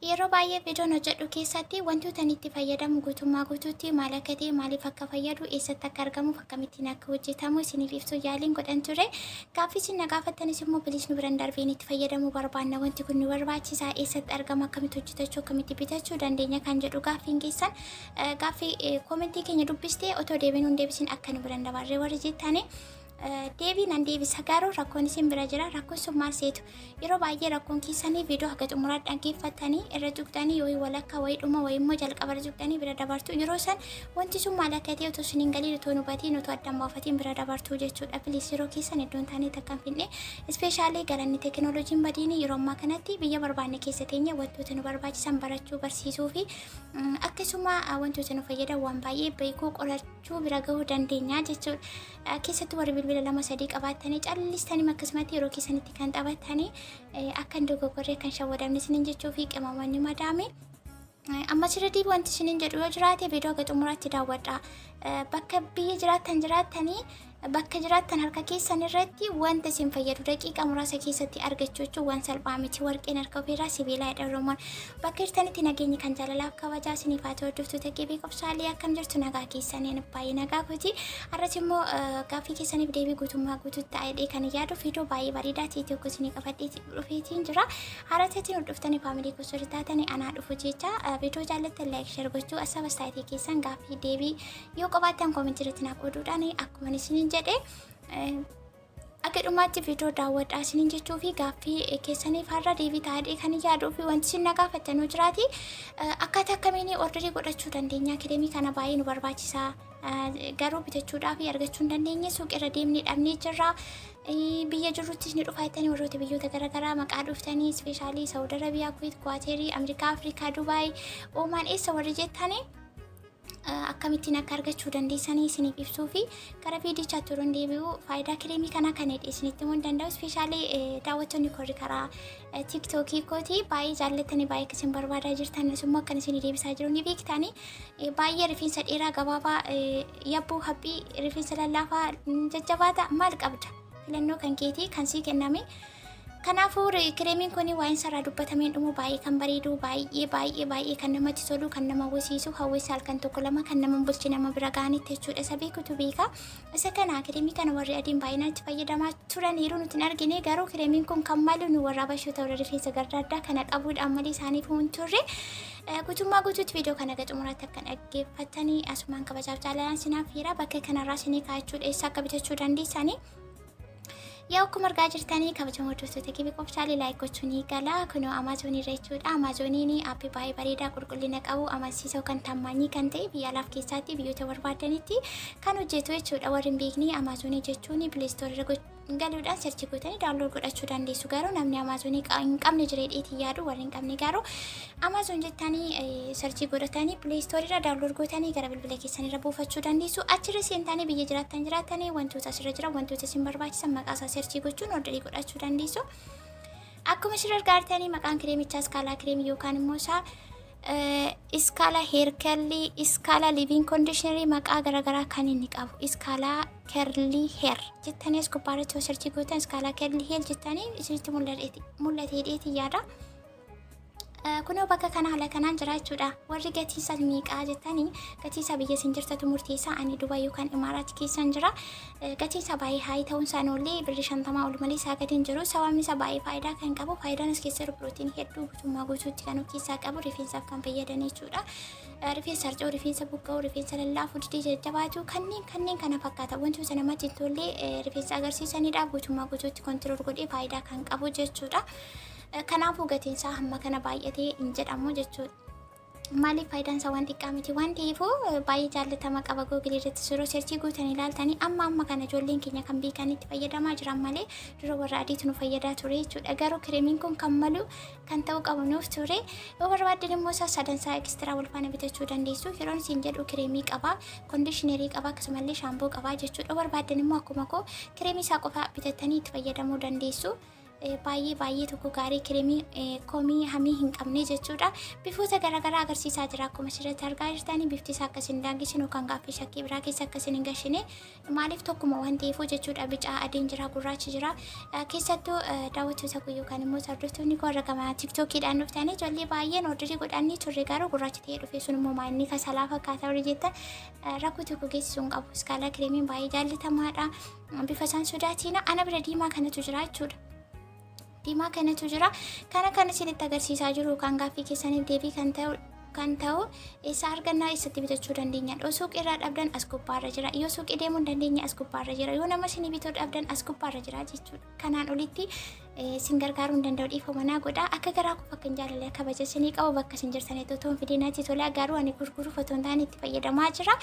yeroo baay'ee viidiyoon hojjedhu keessatti wantoota itti fayyadamu guutummaa guutuutti maal akka ta'e maaliif akka fayyadu eessatti akka argamuuf akkamittiin akka hojjetamu isiniif ibsuu yaaliin godhan ture. Gaaffii isin na gaafattanis immoo bilis nu biraan darbeen itti fayyadamuu barbaanna wanti kun nu barbaachisaa eessatti argama akkamitti hojjetachuu akkamitti bitachuu dandeenya kan jedhu gaaffiin keessan gaaffii koomentii keenya dubbistee otoo deebiin hun deebisin akka nu biraan dabarree warri jettaane deebii nan deebisa garuu rakkoon isin bira jira rakkoon sun maal seetu yeroo baay'ee rakkoon keessanii viidiyoo haga xumuraa dhaggeeffatanii irra tuqxanii yoo walakkaa wayii dhuma wayii immoo jalqaba tuqxanii bira dabartu yeroo san wanti sun maal akka ta'e otoo isiniin galiin otoo hubatiin otoo addaan baafatiin bira dabartu jechuudha. Bilis yeroo keessan iddoon taanee takkan finne ispeeshaalii galanni teekinooloojiin badiini yeroo ammaa kanatti biyya barbaanne keessa teenya wantoota nu barbaachisan barachuu barsiisuu fi akkasuma wantoota nu fayyadan waan baay'ee beekuu qorachuu bira gahuu dandeenya jechuudha. Keessattuu warri bilbila lama sadii qabaatanii callistanii akkasumatti yeroo keessanitti kan taphatanii akka hin dogoggorree kan shawwadamne isiniin jechuu fi qimamanii madaame. Amma sirriitti wanti isiniin jedhu yoo jiraate viidiyoo haga xumuraatti daawwadha. Bakka biyya jiraatanii bakka jiraattan harka keessan irratti wanta isin fayyadu daqiiqa muraasa keessatti argachuu jechuun waan salphaa miti. Warqeen harka ofiirraa sibiilaa jedhamuun bakka jirtanitti nageenyi kan jaalalaaf kabajaa isiniif haa ta'u hordoftoota Kebeki qopsaalee akkam jirtu nagaa keessaniin baay'ee nagaa kooti. Har'as immoo gaaffii keessaniif deebii guutummaa guutuutti ta'ee kan yaadu viidiyoo baay'ee bareedaa ta'e tokko isinii qabadhee dhufeetiin jira. Har'atiin hordoftanii faamilii gosoota taatanii anaa dhufu jecha viidiyoo jaallattan laayik share gochuu asaba saayitii keessan gaaffii deebii yoo qabaattan koomentii irratti naaf qooduudhaan akkuma isiniin jedhe akka dhumaatti viidiyoo daawwadhaa isiniin jechuu fi gaaffii keessaniif har'a deebii taa'ee kan yaaduu fi wanti isin na gaafattanuu jiraati akkaataa akkamiin orderii godhachuu dandeenya kireemii kana baay'ee nu barbaachisaa garuu bitachuudhaaf argachuu hin dandeenye suuqira deemnee dhabnee jirra. Biyya jirruttis ni dhufaa jettanii warroota biyyoota garaagaraa maqaa dhuftanii ispeeshaalii Saawud Arabiyaa, Kuwait, Kuwaaterii, Ameerikaa, Afrikaa, Dubaay, Oomaan eessa warri jettanii akkamittiin akka argachuu dandeessanii isiniif ibsuu fi gara viidiyoo turuun deebi'uu faayidaa kireemii kanaa kan isinitti himuu danda'u ispeeshaalii daawwattoonni korri karaa tiiktookii kooti baay'ee jaallatanii baay'ee isin barbaadaa jirtan immoo akkan isin deebisaa jiru ni beektanii baay'ee rifeensa dheeraa gabaabaa yabbuu haphii rifeensa lallaafaa jajjabaata maal qabda filannoo kan keetii kan sii kenname. Kanaafuu kireemiin kun waa'een sarara dubbatameen dhumu baay'ee kan bareedu baay'ee kan namatti tolu kan nama hawwisiisu hawwisa halkan tokko lama kan nama bulchi nama bira gaanitti jechuudha. Isa beekutu beeka. Isa kana kireemii kana warri adiin baay'inaan itti fayyadamaa turaniiru nuti hin argine garuu kireemiin kun kan malu nu warra bashoota warra rifeensa gardaaddaa kana qabuudhaan malee isaaniif hin turre. Guutummaa guutuutti viidiyoo kana gara xumuraatti akka dhaggeeffattanii asumaan kabajaaf jaalalaan sinaaf hira bakka kanarraa isinii kaayachuudha eessa akka bitachuu dandeessanii. Yaa akkuma argaa jirtanii kabajamoo hordoftoota Kebeki qopsaalee laayik gochuun eegala kunoo Amaazonii irra jechuudha. Amaazoniin aappii baay'ee bareedaa qulqullina qabu amansiisoo kan tammanii kan ta'e biyya alaaf keessatti biyyoota barbaadanitti kan hojjetu jechuudha. Warri hin beekne Amaazonii jechuun pileestoorii irra galuudhaan searchii gootanii daawunlood godhachuu dandeessu. Garuu namni Amaazonii hin qabne jireedheetii yaadu warri hin qabne garuu Amaazon jettanii searchii godhatanii pileestoorii irra daawunlood gootanii gara bilbila keessanii irra buufachuu dandeessu. Achirra seentanii biyya jiraattan wantoota asirra jiran wantoota isin barbaachisan maqaa isaa searchii gochuun orderii godhachuu dandeessu. Akkuma isin argitanii maqaan kireemichaa iskaalaa kireemii yookaan immoo isaa iskaala heer kerlii iskaala liiviin koondishinarii maqaa garaagaraa kan inni qabu iskaala kerlii heer jettanii as gubbaarratti searchii gootan iskaala kerlii heer jettanii isinitti mul'ateedheeti yaada. Kunoo bakka kana haala kanaan jira jechuudha. Warri gatiisa miiqaa jettanii gatiisa biyya isin jirtatu murteessaa ani Dubaay yookaan Imaaraat keessan jira. Gatiisa baay'ee haayii ta'uun isaanollee birrii 50 ol malee isaa gadi hin jiru. Sababni isaa baay'ee faayidaa kan qabu faayidaan as keessa pirootiin hedduu guutummaa guutuutti kan of keessaa qabu rifeensaaf kan fayyadan jechuudha. Rifeensa harca'uu, rifeensa buqqa'uu, rifeensa lallaafuu, didee jajjabaatu kanneen kana fakkaata. Wantoota namatti hin tolle rifeensa agarsiisanidha. Guutummaa guutuutti kontirool godhee faayidaa kan qabu jechuudha. Kanaafuu gatiin isaa hamma kana baay'atee hin jedhamu jechuudha. Maaliif faayidaan isaa waan xiqqaa miti waan ta'eefuu baay'ee jaallatama qaba. Googilii irratti yeroo searchii gootan ilaaltanii amma kana ijoolleen keenya kan beekanitti fayyadamaa jiran malee dura warra adiitu nu fayyadaa ture jechuudha. Garuu kireemiin kun kan malu kan ta'uu qabu nuuf ture. Yoo barbaaddan immoo isaa sadansaa ekstiraa wal faana bitachuu dandeessu. Yeroon isin jedhu kireemii qaba, koondishinarii qaba, akkasumallee shaampoo qaba jechuudha. Yoo barbaaddan immoo akkuma koo kireemii isaa qofa bitattanii itti fayyadamuu dandeessu. baay'ee tokko gaarii kireemii komii hamii hin qabne jechuudha. Bifoota garaagaraa agarsiisaa jira akkuma asirratti argaa jirtanii bifti isaa akkasiin daangisinu kan gaaffii shakkii biraa keessa akkasiin hin gashine maaliif tokkuma waan ta'eefuu jechuudha. Bicaa adiin jira gurraachi jira keessattuu daawwattoota koo yookaan immoo sardottoonni koo argama tiktookiidhaan dhuftanii ijoollee baay'een ordirii godhanii turre garuu gurraachi ta'ee dhufe sun immoo maanni kasalaa fakkaataa warri jettan rakkoo tokko geessisuu hin qabu. Iskaalaa kireemiin baay'ee jaallatamaadha. Bifa isaan sodaatina ana bira diimaa kanatu jira jechuudha. Diimaa kanatu jira. Kana isinitti agarsiisaa jiru kan gaaffii keessaniif deebii kan ta'u isa argannaa isatti bitachuu dandeenya. Yoo suuqirraa dhabdan as gubbaarra jira. Yoo suuqii deemuu hin dandeenye as gubbaarra jira. Yoo nama isinii bituu dhabdan as gubbaarra jira jechuudha. Kanaan olitti isin gargaaruu hin danda'u dhiifama naa godha. Akka garaa koo fakkan jaalala kabaja isinii qabu bakka isin jirtanitti otoo hin fidinaatti tolee garuu ani gurguruuf otoo hin taane itti fayyadamaa jira.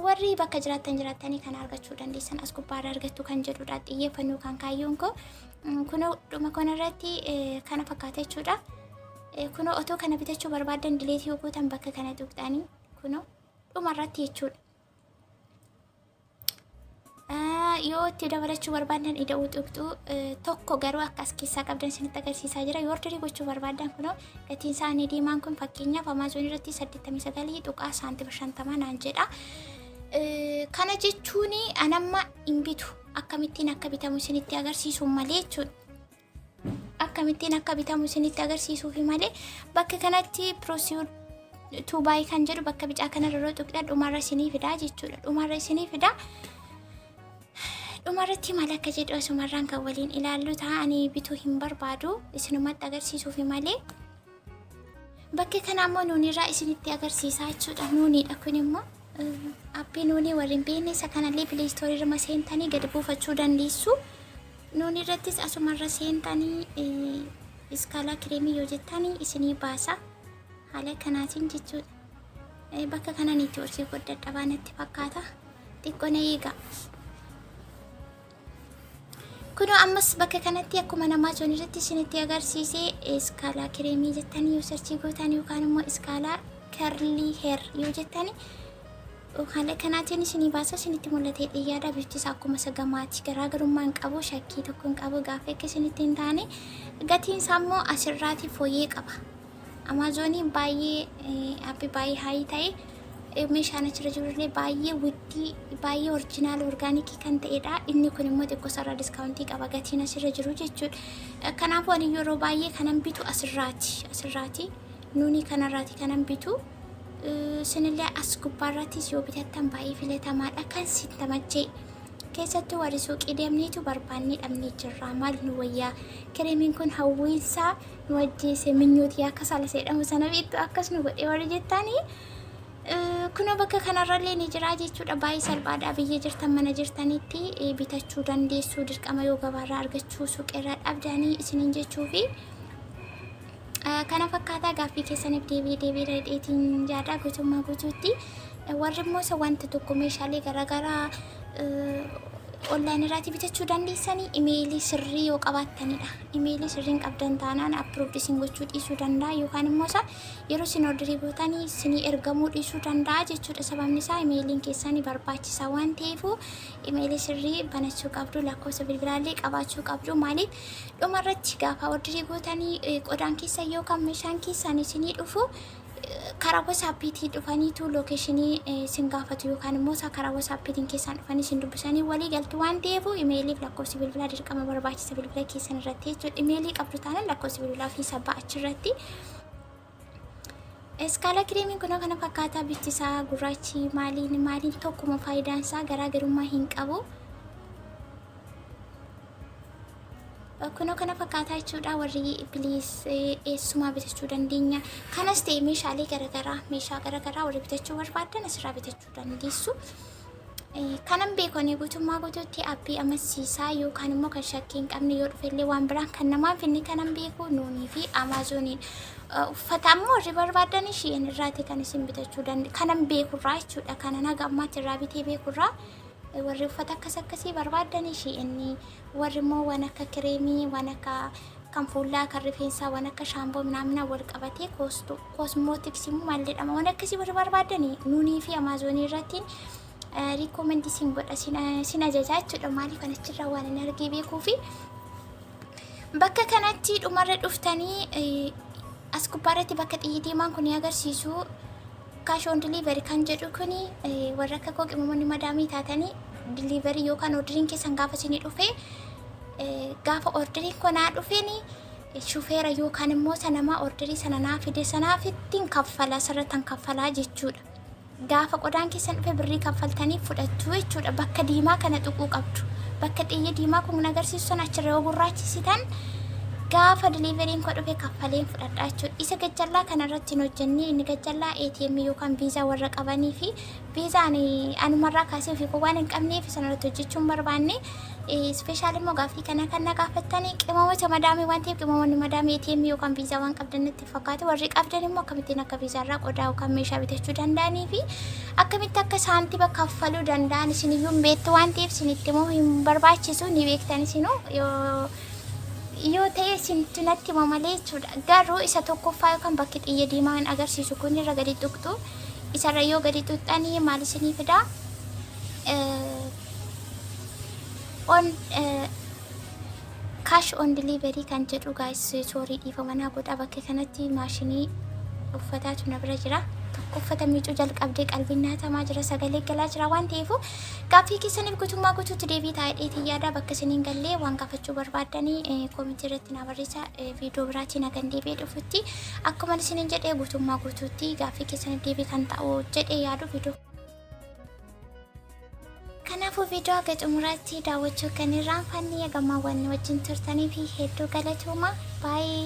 Warri bakka jiraatanii kan argachuu dandeessan as gubbaarra argattu kan jedhudha. Xiyyeeffannoo kan kaayyoon koo kunoo dhuma kanarratti kana fakkaata jechuudha. Kunoo otoo kana bitachuu barbaadan dileetii yoo gootan bakka kana tuqxanii kunoo dhumarratti jechuudha. Yoo itti dabalachuu barbaadan ida'uu tuqxuu tokko garuu akkas keessaa qabdan isinitti agarsiisaa jira. Yoo ordirii gochuu barbaadan kunoo gatiin isaanii diimaan kun fakkeenyaaf Amaazon irratti 89 tuqaa saantima 50 naan jedha. Kana jechuun anamma hin bitu akkamittiin akka bitamu isinitti agarsiisuu malee jechuudha. Akkamittiin akka bitamu isinitti agarsiisuuf malee bakka kanatti proosiyuud tuubaayii kan jedhu bakka bicaa kanarra yeroo tuqxan dhumarra isinii fidaa jechuudha. Dhumarra isinii fidaa. Dhumarratti maal akka jedhu asumarraan kan waliin ilaallu ta'anii bituu hin barbaadu isinumatti agarsiisuuf malee. Bakka kana ammoo nuunirraa isinitti agarsiisaa jechuudha. Nuunidha kun immoo appii nuunii warri hin beekne isa kanallee pileestoorii irra seentanii gadi buufachuu dandeessu. Nuuni irrattis asumarra seentanii iskaalaa kireemii yoo jettanii isinii baasa haala kanaatiin jechuudha. Bakka kananitti horsee godhadhabaa natti fakkaata xiqqoon eega. Kunoo ammas bakka kanatti akkuma Amaazon irratti isinitti agarsiisee iskaalaa kireemii jettanii yoo sarchii gootan yookaan immoo iskaalaa karlii heer yoo jettanii haala kanaatiin isinii baasa isinitti mul'atee dhiyyaadha. Bifti isaa akkuma sagamaati garaagarummaa hin qabu shakkii tokko hin qabu gaaffii akka isinitti hin taane gatiin isaa immoo asirraati fooyyee qaba. Amaazoniin baay'ee appii baay'ee haayii ta'e meeshaan achirra jirullee baay'ee widdii baay'ee orjinaal orgaanikii kan ta'edha. Inni kun immoo xiqqoo sarara diskaawuntii qaba gatiin asirra jiru jechuudha. Kanaafuu ani yeroo baay'ee kanan bitu asirraati nuuni kanarraati kanan bitu. Sinillee as gubbaarrattis yoo bitattan baay'ee filatamaadha kan sitti machee. Keessattuu warri suuqii deemneetu barbaannee dhabnee jirra. Maal nu wayyaa kireemiin kun hawwiinsaa nu ajjeese minyootii akka saala jedhamu sana beektu akkas nu godhee warri jettanii. Kunoo bakka kanarrallee ni jira jechuudha. Baay'ee salphaadha. Biyya jirtan mana jirtanitti bitachuu dandeessu. Dirqama yoo gabaarraa argachuu suuqirraa dhabdanii isiniin jechuufi. Kana fakkaataa gaaffii keessaniif deebii dheetiin jaadhaa guutummaa guutuutti. Warri immoo isa wanta tokko meeshaalee garaagaraa online irratti bitachuu dandeessanii imeelii sirrii yoo qabaattanidha. Imeelii sirriin qabdan taanaan approved isin gochuu dhiisuu danda'a yookaan immoo isa yeroo isin ordirii gootanii isinii ergamuu dhiisuu danda'a jechuudha. Sababni isaa imeeliin keessanii barbaachisaa waan ta'eef imeelii sirrii banachuu qabdu lakkoofsa bilbilaallee qabaachuu qabdu. Maaliif dhumarratti gaafa ordirii gootanii qodaan keessan yookaan meeshaan keessan isinii dhufu karaa WhatsAppiitiin dhufaniitu lookeeshinii sin gaafatu yookaan immoo karaa WhatsAppiitiin keessaan dhufanii sin dubbisanii walii galtu waan ta'eef imeeliif lakkoofsi bilbilaa dirqama barbaachisa bilbila keessan irratti jechuudha. Imeelii qabdu taanaan lakkoofsi bilbilaa fi sabbaa achirratti. Iskaalaa kireemiin kunoo kana fakkaataa bifti isaa gurraachi maaliin tokkuma faayidaan isaa garaagarummaa hin qabu. Kunoo kana fakkaataa jechuudha. Warri biliis eessumaa bitachuu dandeenya. Kanas ta'e meeshaalee garaagaraa warri bitachuu barbaadan asirraa bitachuu dandeessu. Kanan beekanii guutummaa guutuutti appii amansiisaa yookaan immoo kan shakkii hin qabne yoo dhufellee waan biraan kan namaan finni kanan beeku nuunii fi Amaazoniin. Uffata ammoo warri barbaadan isheen irraati kan isin bitachuu dandeessu. Kanan beekurraa jechuudha. Kanan haga ammaatti irraa bitee beekurraa. Warri uffata akkasii barbaadan isheen warri immoo waan akka kireemii waan akka kan fuullaa kan rifeensaa waan akka shaamboo minamina wal qabatee koosmootiksii maal jedhama waan akkasii warri barbaadan nuunii fi Amaazonii irratti riikoomendii sin godha sin ajajaa jechuudha. Maaliif kan achirraa waan hin argee beekuu fi bakka kanatti dhumarra dhuftanii as gubbaarratti bakka xiyyi diimaan kun agarsiisu cash on delivery kan jedhu kuni warra akka koo qimamonni madaamii taatanii delivery yookaan orderiin keessan gaafa isinii dhufe gaafa orderiin konaa dhufeni shufeera yookaan immoo sanamaa orderii sana naa fide sanaaf ittiin kaffala sarartan kaffalaa jechuudha. Gaafa qodaan keessan dhufe birrii kaffaltanii fudhachuu jechuudha. Bakka diimaa kana tuquu qabdu. Bakka xiyyi diimaa kun agarsiisu sana achirra yoo gurraachisitan gaafa deliveriin koo dhufe kaffaleen fudhadhaa jechuudha. Isa gajjallaa kanarratti hin hojjennee inni gajjallaa ATM yookaan viizaa warra qabanii fi viizaan anumarraa kaasee fi waan hin qabneef sanarratti hojjechuun barbaanne ispeeshaal immoo gaaffii kana kan na gaafattanii qimamoota madaamii waan ta'eef qimamoonni madaamii ATM yookaan viizaa waan qabdan itti fakkaatu warri qabdan immoo akkamittiin akka viizaarraa qodaa yookaan meeshaa bitachuu danda'anii fi akkamitti akka saantiba kaffaluu danda'an isiniyyuu hin beektu waan ta'eef isinitti immoo hin barbaachisu ni beektan isinuu yoo ta'e isintu natti hima malee jechuudha. Garuu isa tokkoffaa yookaan bakki xiyya diimaan agarsiisu kun irra gadi tuqxu isarra yoo gadi tuqxanii maal isinii fidaa on cash on delivery kan jedhu guys sorry dhiifama naa godha bakka kanatti maashinii uffataatu na bira jira. Uffata miicuu jalqabdee qalbiin naatamaa jira sagalee galaa jira waan ta'eef gaaffii keessaniif guutummaa guutuutti deebii taa'ee yaada bakka isiniin gallee waan gaafachuu barbaadanii koomentii irratti na barreessaa viidiyoo biraatiin hagan deebi'ee dhufutti akkuma isiniin jedhee guutummaa guutuutti gaaffii keessaniif deebii kan ta'u jedhee yaadu viidiyoo. Kanaafuu viidiyoo haga xumuraatti daawwachuu kan irraanfanne gammaawwan wajjin turtanii fi hedduu galatooma baay'ee.